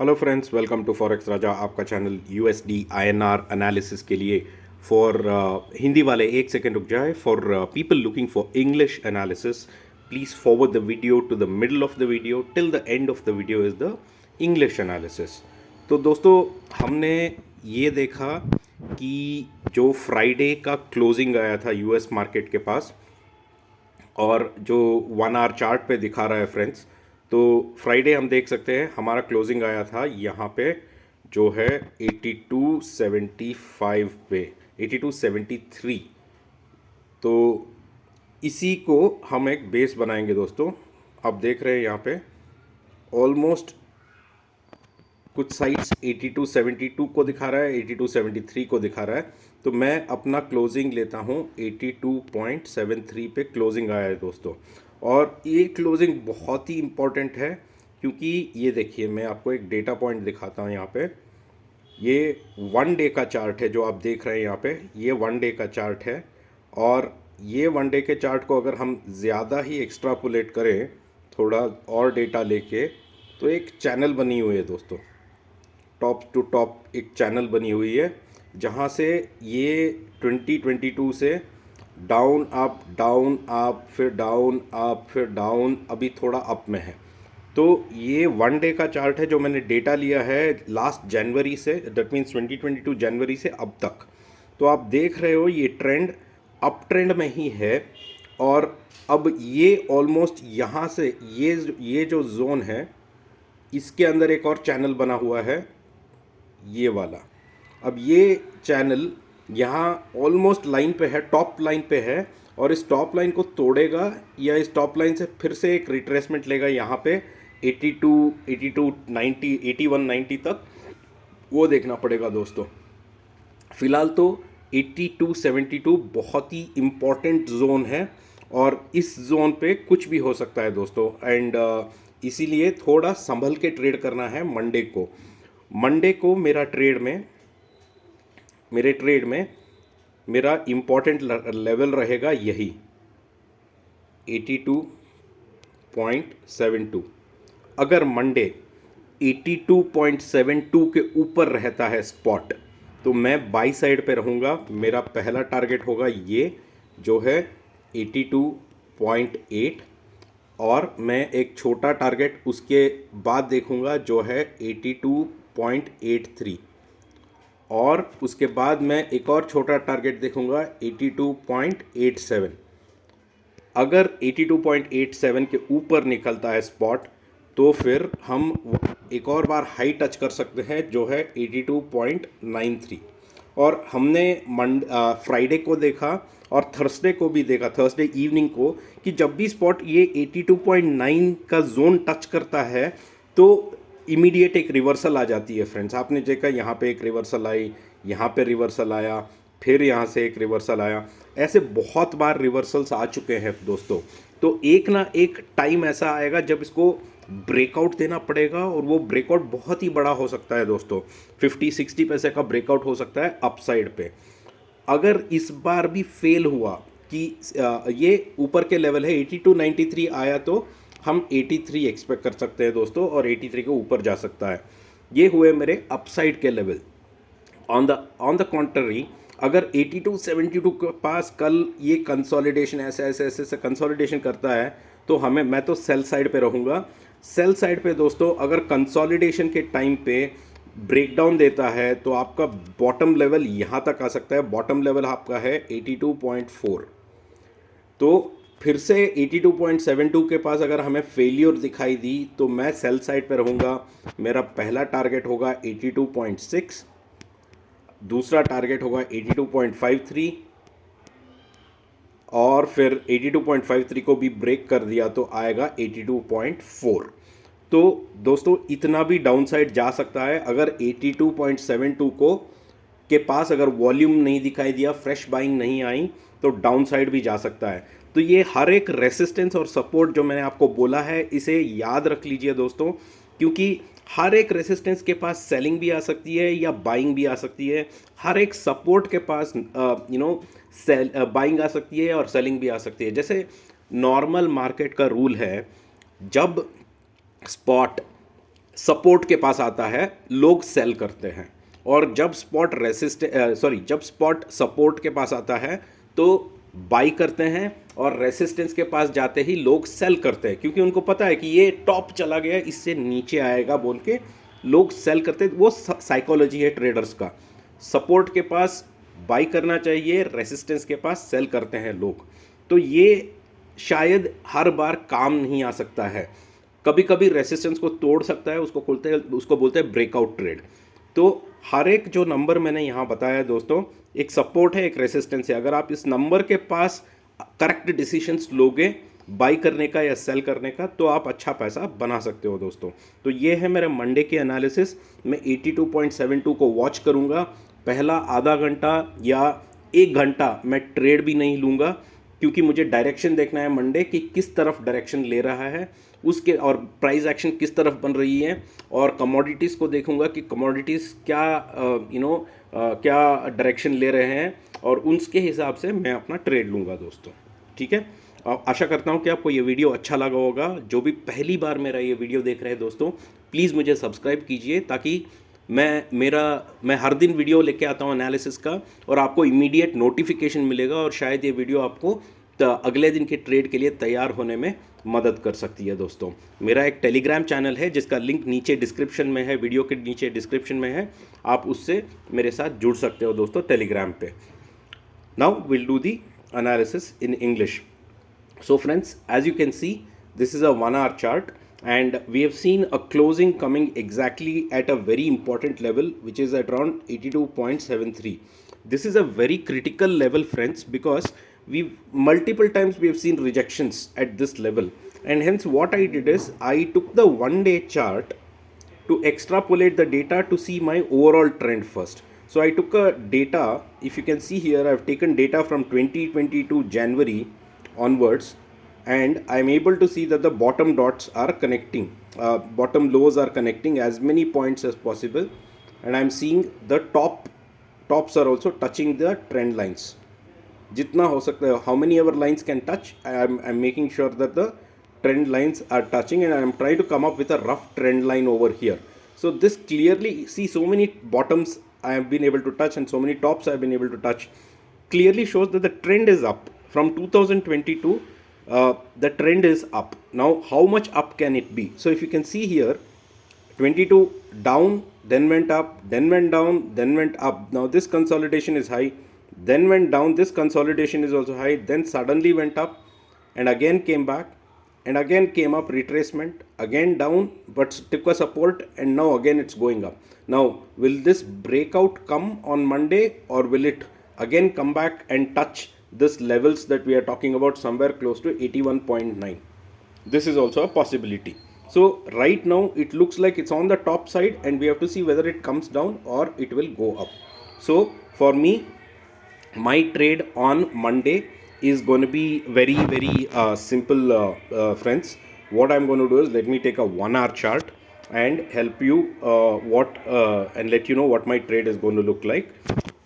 Hello friends, welcome to forex Raja, आपका channel USD INR analysis के लिए। फॉर हिंदी वाले एक सेकेंड रुक जाए। For people looking for English analysis, please forward the video to the middle of the video till the end of the video is the English analysis. तो दोस्तों, हमने ये देखा कि जो फ्राइडे का क्लोजिंग आया था यूएस मार्केट के पास, और जो 1 आवर चार्ट पे दिखा रहा है फ्रेंड्स, तो फ्राइडे हम देख सकते हैं हमारा क्लोजिंग आया था यहाँ पे जो है 8275 पे, 8273। तो इसी को हम एक बेस बनाएंगे दोस्तों। आप देख रहे हैं यहाँ पे ऑलमोस्ट कुछ साइट्स 8272 को दिखा रहा है, 8273 को दिखा रहा है। तो मैं अपना क्लोजिंग लेता हूँ 82.73 पे क्लोजिंग आया है दोस्तों। और ये क्लोजिंग बहुत ही इम्पॉर्टेंट है, क्योंकि ये देखिए, मैं आपको एक डेटा पॉइंट दिखाता हूँ यहाँ पे। ये 1 डे का चार्ट है जो आप देख रहे हैं यहाँ पे, ये 1 डे का चार्ट है। और ये 1 डे के चार्ट को अगर हम ज़्यादा ही एक्स्ट्रापोलेट करें, थोड़ा और डेटा लेके, तो एक चैनल बनी हुई है दोस्तों, टॉप टू टॉप एक चैनल बनी हुई है, जहाँ से ये 2022 से डाउन अप फिर डाउन अप फिर डाउन, अभी थोड़ा अप में है। तो ये 1 डे का चार्ट है जो मैंने डेटा लिया है लास्ट जनवरी से, दैट मीन्स 2022 जनवरी से अब तक। तो आप देख रहे हो ये ट्रेंड अप ट्रेंड में ही है। और अब ये ऑलमोस्ट यहाँ से ये जो जोन है, इसके अंदर एक और चैनल बना हुआ है, ये वाला। अब ये चैनल यहाँ ऑलमोस्ट लाइन पे है, टॉप लाइन पे है, और इस टॉप लाइन को तोड़ेगा या इस टॉप लाइन से फिर से एक रिट्रेसमेंट लेगा यहाँ पे 8290 8190 तक, वो देखना पड़ेगा दोस्तों। फिलहाल तो 8272 बहुत ही इम्पॉर्टेंट जोन है, और इस जोन पे कुछ भी हो सकता है दोस्तों। एंड इसीलिए थोड़ा संभल के ट्रेड करना है मंडे को मेरे ट्रेड में मेरा इम्पॉर्टेंट लेवल रहेगा यही 82.72। अगर मंडे 82.72 के ऊपर रहता है स्पॉट, तो मैं बाई साइड पे रहूँगा। मेरा पहला टारगेट होगा ये जो है 82.8, और मैं एक छोटा टारगेट उसके बाद देखूँगा जो है 82.83, और उसके बाद मैं एक और छोटा टारगेट देखूंगा 82.87। अगर 82.87 के ऊपर निकलता है स्पॉट, तो फिर हम एक और बार हाई टच कर सकते हैं जो है 82.93। और हमने फ्राइडे को देखा और थर्सडे को भी देखा, थर्सडे इवनिंग को, कि जब भी स्पॉट ये 82.9 का जोन टच करता है तो इमीडिएट एक रिवर्सल आ जाती है फ्रेंड्स। आपने देखा यहाँ पे एक रिवर्सल आई, यहाँ पे रिवर्सल आया, फिर यहाँ से एक रिवर्सल आया, ऐसे बहुत बार रिवर्सल्स आ चुके हैं दोस्तों। तो एक ना एक टाइम ऐसा आएगा जब इसको ब्रेकआउट देना पड़ेगा, और वो ब्रेकआउट बहुत ही बड़ा हो सकता है दोस्तों, 50-60 पैसे का ब्रेकआउट हो सकता है अपसाइड पे। अगर इस बार भी फेल हुआ कि ये ऊपर के लेवल है 8293 आया, तो हम 83 एक्सपेक्ट कर सकते हैं दोस्तों, और 83 के ऊपर जा सकता है। ये हुए मेरे अपसाइड के लेवल। ऑन द कॉन्ट्ररी, अगर 8272 के पास कल ये कंसोलिडेशन ऐसे कंसोलिडेशन करता है, तो मैं तो सेल साइड पे रहूँगा। सेल साइड पे दोस्तों, अगर कंसोलिडेशन के टाइम पे ब्रेकडाउन देता है, तो आपका बॉटम लेवल यहाँ तक आ सकता है। बॉटम लेवल आपका है 82.4। तो फिर से 82.72 के पास अगर हमें फेलियर दिखाई दी, तो मैं सेल साइड पे रहूँगा। मेरा पहला टारगेट होगा 82.6, दूसरा टारगेट होगा 82.53, और फिर 82.53 को भी ब्रेक कर दिया तो आएगा 82.4। तो दोस्तों, इतना भी डाउन साइड जा सकता है। अगर 82.72 को के पास अगर वॉल्यूम नहीं दिखाई दिया, फ्रेश बाइंग नहीं आई, तो डाउन साइड भी जा सकता है। तो ये हर एक रेसिस्टेंस और सपोर्ट जो मैंने आपको बोला है, इसे याद रख लीजिए दोस्तों, क्योंकि हर एक रेसिस्टेंस के पास सेलिंग भी आ सकती है या बाइंग भी आ सकती है। हर एक सपोर्ट के पास बाइंग आ सकती है और सेलिंग भी आ सकती है। जैसे नॉर्मल मार्केट का रूल है, जब स्पॉट सपोर्ट के पास आता है लोग सेल करते हैं, और जब जब स्पॉट सपोर्ट के पास आता है तो बाई करते हैं, और रेसिस्टेंस के पास जाते ही लोग सेल करते हैं, क्योंकि उनको पता है कि ये टॉप चला गया, इससे नीचे आएगा बोल के लोग सेल करते हैं। वो साइकोलॉजी है ट्रेडर्स का। सपोर्ट के पास बाई करना चाहिए, रेसिस्टेंस के पास सेल करते हैं लोग। तो ये शायद हर बार काम नहीं आ सकता है, कभी कभी रेसिस्टेंस को तोड़ सकता है, उसको बोलते हैं ब्रेकआउट ट्रेड। तो हर एक जो नंबर मैंने यहाँ बताया है दोस्तों, एक सपोर्ट है, एक रेसिस्टेंस है। अगर आप इस नंबर के पास करेक्ट डिसीजंस लोगे बाई करने का या सेल करने का, तो आप अच्छा पैसा बना सकते हो दोस्तों। तो ये है मेरा मंडे के एनालिसिस। मैं 82.72 को वॉच करूँगा। पहला आधा घंटा या 1 घंटा मैं ट्रेड भी नहीं लूँगा, क्योंकि मुझे डायरेक्शन देखना है मंडे कि किस तरफ डायरेक्शन ले रहा है उसके, और प्राइस एक्शन किस तरफ बन रही है। और कमोडिटीज़ को देखूंगा कि कमोडिटीज़ क्या क्या डायरेक्शन ले रहे हैं, और उसके हिसाब से मैं अपना ट्रेड लूँगा दोस्तों। ठीक है, आशा करता हूँ कि आपको ये वीडियो अच्छा लगा होगा। जो भी पहली बार मेरा ये वीडियो देख रहे हैं दोस्तों, प्लीज़ मुझे सब्सक्राइब कीजिए, ताकि मैं हर दिन वीडियो लेके आता हूँ एनालिसिस का, और आपको इमीडिएट नोटिफिकेशन मिलेगा, और शायद ये वीडियो आपको अगले दिन के ट्रेड के लिए तैयार होने में मदद कर सकती है दोस्तों। मेरा एक टेलीग्राम चैनल है जिसका लिंक नीचे डिस्क्रिप्शन में है, वीडियो के नीचे डिस्क्रिप्शन में है, आप उससे मेरे साथ जुड़ सकते हो दोस्तों टेलीग्राम पे। Now will do the analysis in English. So friends, as you can see, this is a 1 hour chart, and we have seen a closing coming exactly at a very important level, which is at around 82.73. This is a very critical level friends, because we've multiple times we have seen rejections at this level, and hence what I did is I took the 1 day chart to extrapolate the data to see my overall trend first. So I took a data, if you can see here, I've taken data from 2022 January onwards, and I'm able to see that the bottom dots are connecting, bottom lows are connecting as many points as possible, and I'm seeing the tops are also touching the trend lines. Jitna ho sakta hai, how many ever lines can touch, I'm making sure that the trend lines are touching, and I'm trying to come up with a rough trend line over here. So this clearly, see, so many bottoms I have been able to touch and so many tops I have been able to touch, clearly shows that the trend is up from 2022. The trend is up. Now how much up can it be? So if you can see here, 22 down, then went up, then went down, then went up. Now this consolidation is high, then went down, this consolidation is also high, then suddenly went up and again came back, and again came up, retracement, again down, but took a support, and now again it's going up. Now will this breakout come on Monday, or will it again come back and touch this levels that we are talking about, somewhere close to 81.9? This is also a possibility. So right now it looks like it's on the top side, and we have to see whether it comes down or it will go up. So for me, my trade on Monday is going to be very simple, friends. What I'm going to do is, let me take a 1 hour chart and help you and let you know what my trade is going to look like.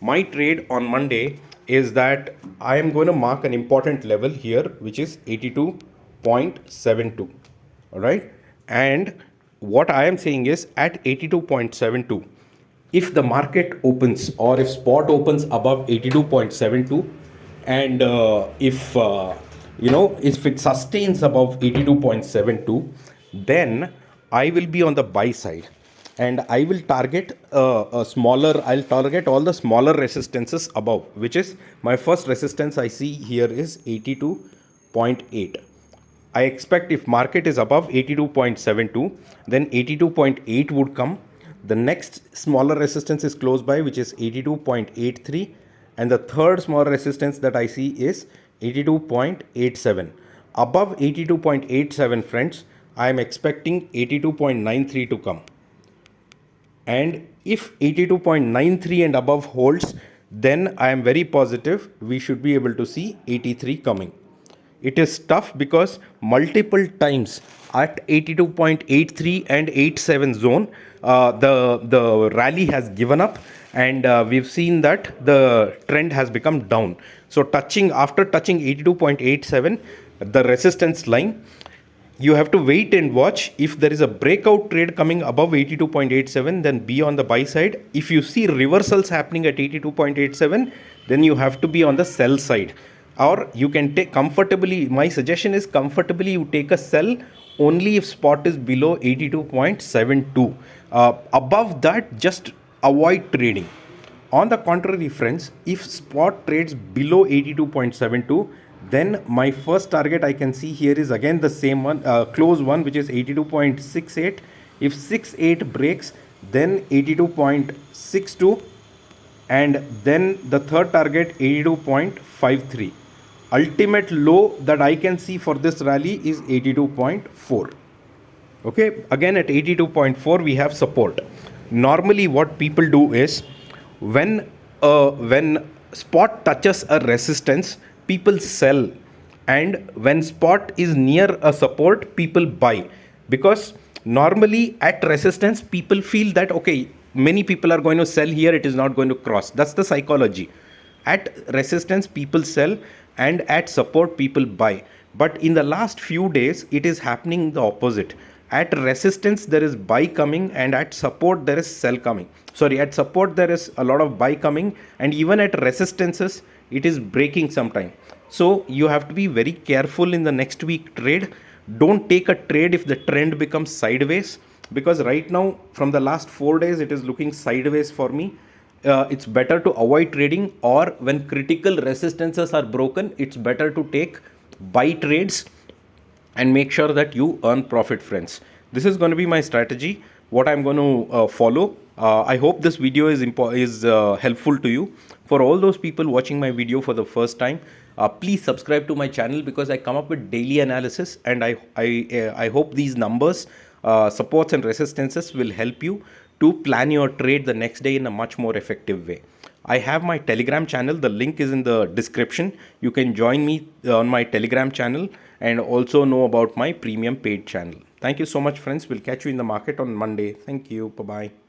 My trade on Monday is that I am going to mark an important level here, which is 82.72. all right, and what I am saying is, at 82.72, if the market opens, or if spot opens above 82.72, and if it sustains above 82.72, then I will be on the buy side, and I will target I'll target all the smaller resistances above, which is my first resistance I see here is 82.8. I expect if market is above 82.72, then 82.8 would come. The next smaller resistance is close by, which is 82.83, and the third smaller resistance that I see is 82.87. Above 82.87, friends, I am expecting 82.93 to come. And if 82.93 and above holds, then I am very positive we should be able to see 83 coming. It is tough because multiple times at 82.83 and 87 zone, the rally has given up, and we've seen that the trend has become down. So after touching 82.87, the resistance line, you have to wait and watch. If there is a breakout trade coming above 82.87, then be on the buy side. If you see reversals happening at 82.87, then you have to be on the sell side. Or you can take comfortably, my suggestion is comfortably you take a sell only if spot is below 82.72. Above that, just avoid trading. On the contrary, friends, if spot trades below 82.72, then my first target I can see here is again the same one, close one, which is 82.68. If 68 breaks, then 82.62, and then the third target 82.53. Ultimate low that I can see for this rally is 82.4. Okay, again at 82.4 we have support. Normally what people do is when spot touches a resistance, people sell, and when spot is near a support, people buy, because normally at resistance people feel that okay, many people are going to sell here, it is not going to cross. That's the psychology. At resistance people sell, and at support people buy. But in the last few days it is happening the opposite. At resistance there is buy coming, and at support there is sell coming. Sorry, at support there is a lot of buy coming, and even at resistances it is breaking sometime. So you have to be very careful in the next week trade. Don't take a trade if the trend becomes sideways, because right now from the last 4 days it is looking sideways for me. It's better to avoid trading, or when critical resistances are broken, it's better to take buy trades and make sure that you earn profit, friends. This is going to be my strategy, what I'm going to follow. I hope this video is helpful to you. For all those people watching my video for the first time, please subscribe to my channel, because I come up with daily analysis, and I hope these numbers, supports and resistances will help you to plan your trade the next day in a much more effective way. I have my Telegram channel. The link is in the description. You can join me on my Telegram channel and also know about my premium paid channel. Thank you so much, friends. We'll catch you in the market on Monday. Thank you. Bye-bye.